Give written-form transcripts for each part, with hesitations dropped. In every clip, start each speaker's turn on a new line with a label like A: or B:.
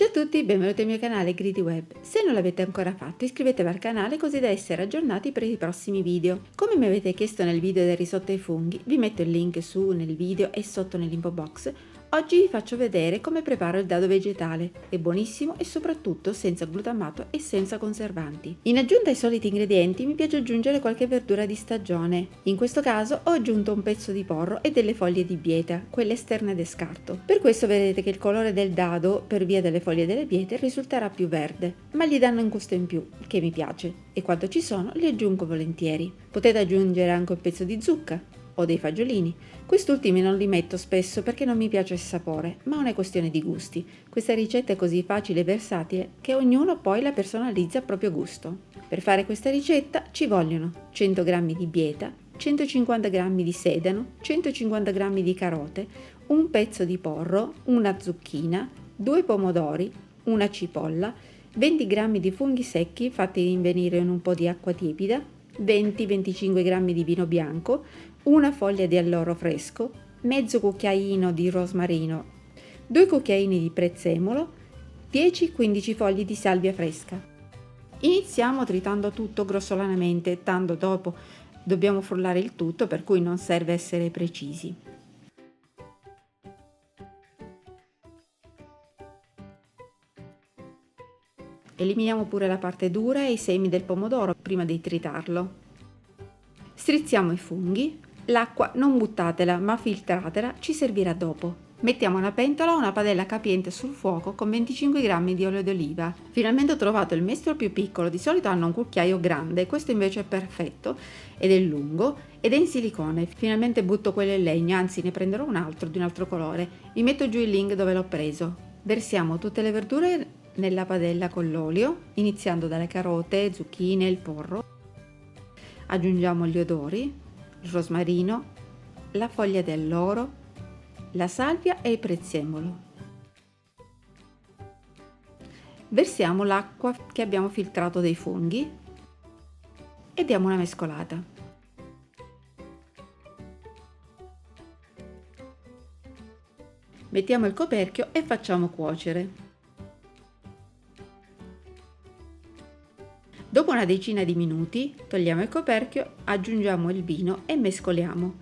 A: Ciao a tutti, benvenuti al mio canale Greedy Web. Se non l'avete ancora fatto, iscrivetevi al canale così da essere aggiornati per i prossimi video. Come mi avete chiesto nel video del risotto ai funghi, vi metto il link su nel video e sotto nell'info box. Oggi vi faccio vedere come preparo il dado vegetale. È buonissimo e soprattutto senza glutamato e senza conservanti. In aggiunta ai soliti ingredienti mi piace aggiungere qualche verdura di stagione. In questo caso ho aggiunto un pezzo di porro e delle foglie di bieta, quelle esterne de scarto. Per questo vedete che il colore del dado, per via delle foglie delle biete, risulterà più verde, ma gli danno un gusto in più, che mi piace, e quando ci sono li aggiungo volentieri. Potete aggiungere anche un pezzo di zucca o dei fagiolini. Quest'ultimi non li metto spesso perché non mi piace il sapore, ma è una questione di gusti. Questa ricetta è così facile e versatile che ognuno poi la personalizza a proprio gusto. Per fare questa ricetta ci vogliono 100 g di bieta, 150 g di sedano, 150 g di carote, un pezzo di porro, una zucchina, 2 pomodori, una cipolla, 20 g di funghi secchi fatti rinvenire in un po' di acqua tiepida, 20-25 g di vino bianco, una foglia di alloro fresco, mezzo cucchiaino di rosmarino, 2 cucchiaini di prezzemolo, 10-15 fogli di salvia fresca. Iniziamo tritando tutto grossolanamente, tanto dopo dobbiamo frullare il tutto, per cui non serve essere precisi. Eliminiamo pure la parte dura e i semi del pomodoro prima di tritarlo. Strizziamo i funghi. L'acqua non buttatela, ma filtratela, ci servirà dopo. Mettiamo una pentola o una padella capiente sul fuoco con 25 g di olio d'oliva. Finalmente ho trovato il mestolo più piccolo, di solito hanno un cucchiaio grande, questo invece è perfetto ed è lungo ed è in silicone. Finalmente butto quello in legno, anzi ne prenderò un altro di un altro colore. Vi metto giù il link dove l'ho preso. Versiamo tutte le verdure nella padella con l'olio, iniziando dalle carote, zucchine e il porro. Aggiungiamo gli odori, il rosmarino, la foglia di alloro, la salvia e il prezzemolo. Versiamo l'acqua che abbiamo filtrato dei funghi e diamo una mescolata. Mettiamo il coperchio e facciamo cuocere. Dopo una decina di minuti togliamo il coperchio, aggiungiamo il vino e mescoliamo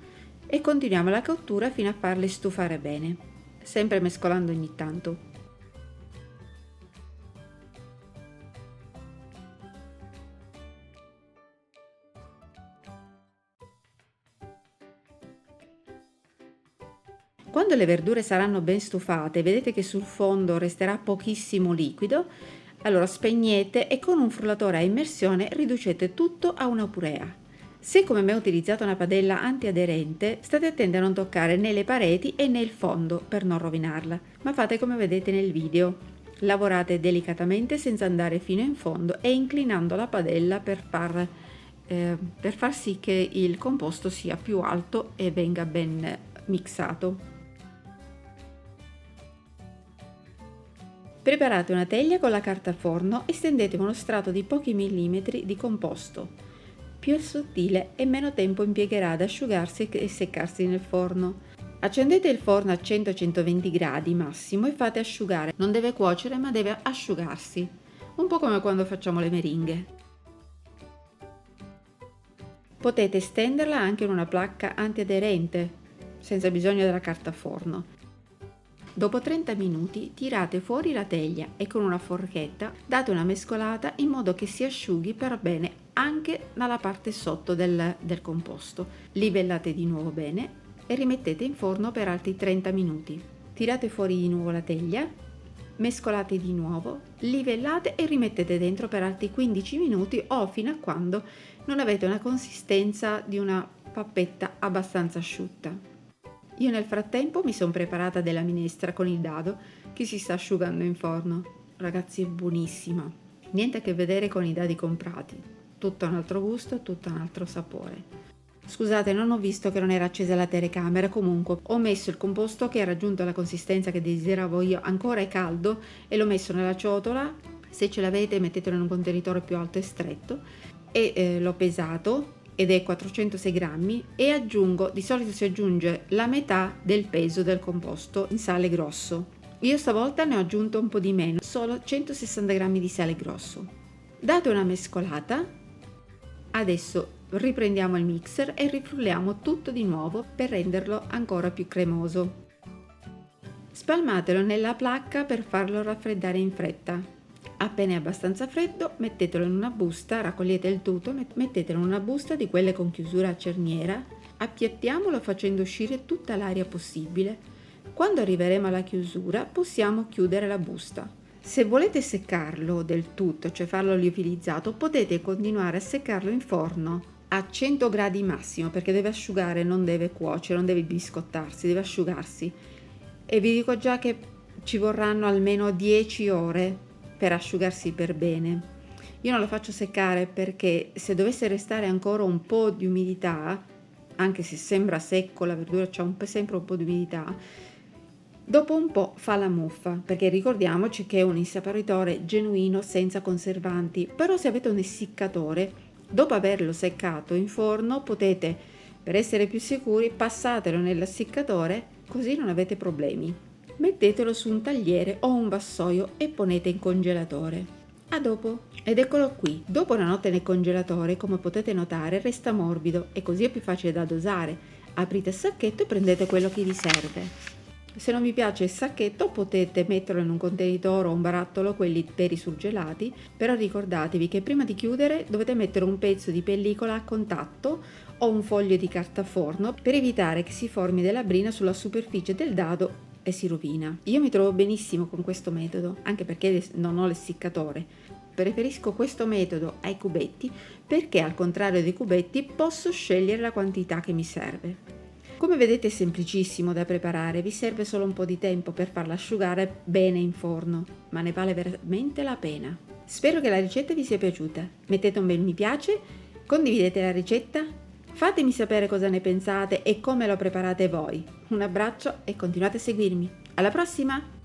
A: e continuiamo la cottura fino a farle stufare bene, sempre mescolando ogni tanto. Quando le verdure saranno ben stufate, vedete che sul fondo resterà pochissimo liquido. Allora spegnete e con un frullatore a immersione riducete tutto a una purea. Se come me utilizzate una padella antiaderente, state attenti a non toccare né le pareti e né il fondo per non rovinarla, ma fate come vedete nel video. Lavorate delicatamente senza andare fino in fondo e inclinando la padella per far sì che il composto sia più alto e venga ben mixato. Preparate una teglia con la carta forno e stendete uno strato di pochi millimetri di composto. Più è sottile e meno tempo impiegherà ad asciugarsi e seccarsi nel forno. Accendete il forno a 100-120 gradi massimo e fate asciugare. Non deve cuocere ma deve asciugarsi, un po' come quando facciamo le meringhe. Potete stenderla anche in una placca antiaderente, senza bisogno della carta forno. Dopo 30 minuti tirate fuori la teglia e con una forchetta date una mescolata in modo che si asciughi per bene anche dalla parte sotto del composto. Livellate di nuovo bene e rimettete in forno per altri 30 minuti. Tirate fuori di nuovo la teglia, mescolate di nuovo, livellate e rimettete dentro per altri 15 minuti o fino a quando non avete una consistenza di una pappetta abbastanza asciutta. Io nel frattempo mi sono preparata della minestra con il dado che si sta asciugando in forno. Ragazzi, è buonissima. Niente a che vedere con i dadi comprati. Tutto un altro gusto, tutto un altro sapore. Scusate, non ho visto che non era accesa la telecamera, comunque ho messo il composto che ha raggiunto la consistenza che desideravo io, ancora è caldo, e l'ho messo nella ciotola. Se ce l'avete mettetelo in un contenitore più alto e stretto e l'ho pesato ed è 406 grammi e aggiungo, di solito si aggiunge la metà del peso del composto in sale grosso. Io stavolta ne ho aggiunto un po' di meno, solo 160 g di sale grosso. Date una mescolata. Adesso riprendiamo il mixer e rifrulliamo tutto di nuovo per renderlo ancora più cremoso. Spalmatelo nella placca per farlo raffreddare in fretta. Appena è abbastanza freddo, mettetelo in una busta, raccogliete il tutto, mettetelo in una busta di quelle con chiusura a cerniera, appiattiamolo facendo uscire tutta l'aria possibile. Quando arriveremo alla chiusura, possiamo chiudere la busta. Se volete seccarlo del tutto, cioè farlo liofilizzato, potete continuare a seccarlo in forno a 100 gradi massimo, perché deve asciugare, non deve cuocere, non deve biscottarsi, deve asciugarsi. E vi dico già che ci vorranno almeno 10 ore per asciugarsi per bene. Io non lo faccio seccare perché se dovesse restare ancora un po' di umidità, anche se sembra secco, la verdura c'ha sempre un po' di umidità, dopo un po' fa la muffa, perché ricordiamoci che è un insaporitore genuino senza conservanti. Però se avete un essiccatore, dopo averlo seccato in forno, potete, per essere più sicuri, passatelo nell'essiccatore, così non avete problemi. Mettetelo su un tagliere o un vassoio e ponete in congelatore. A dopo! Ed eccolo qui, dopo una notte nel congelatore, come potete notare, resta morbido e così è più facile da dosare. Aprite il sacchetto e prendete quello che vi serve. Se non vi piace il sacchetto potete metterlo in un contenitore o un barattolo, quelli per i surgelati, però ricordatevi che prima di chiudere dovete mettere un pezzo di pellicola a contatto o un foglio di carta forno per evitare che si formi della brina sulla superficie del dado e si rovina. Io mi trovo benissimo con questo metodo, anche perché non ho l'essiccatore. Preferisco questo metodo ai cubetti perché, al contrario dei cubetti, posso scegliere la quantità che mi serve. Come vedete è semplicissimo da preparare, vi serve solo un po' di tempo per farla asciugare bene in forno, ma ne vale veramente la pena. Spero che la ricetta vi sia piaciuta. Mettete un bel mi piace, condividete la ricetta, fatemi sapere cosa ne pensate e come lo preparate voi. Un abbraccio e continuate a seguirmi. Alla prossima!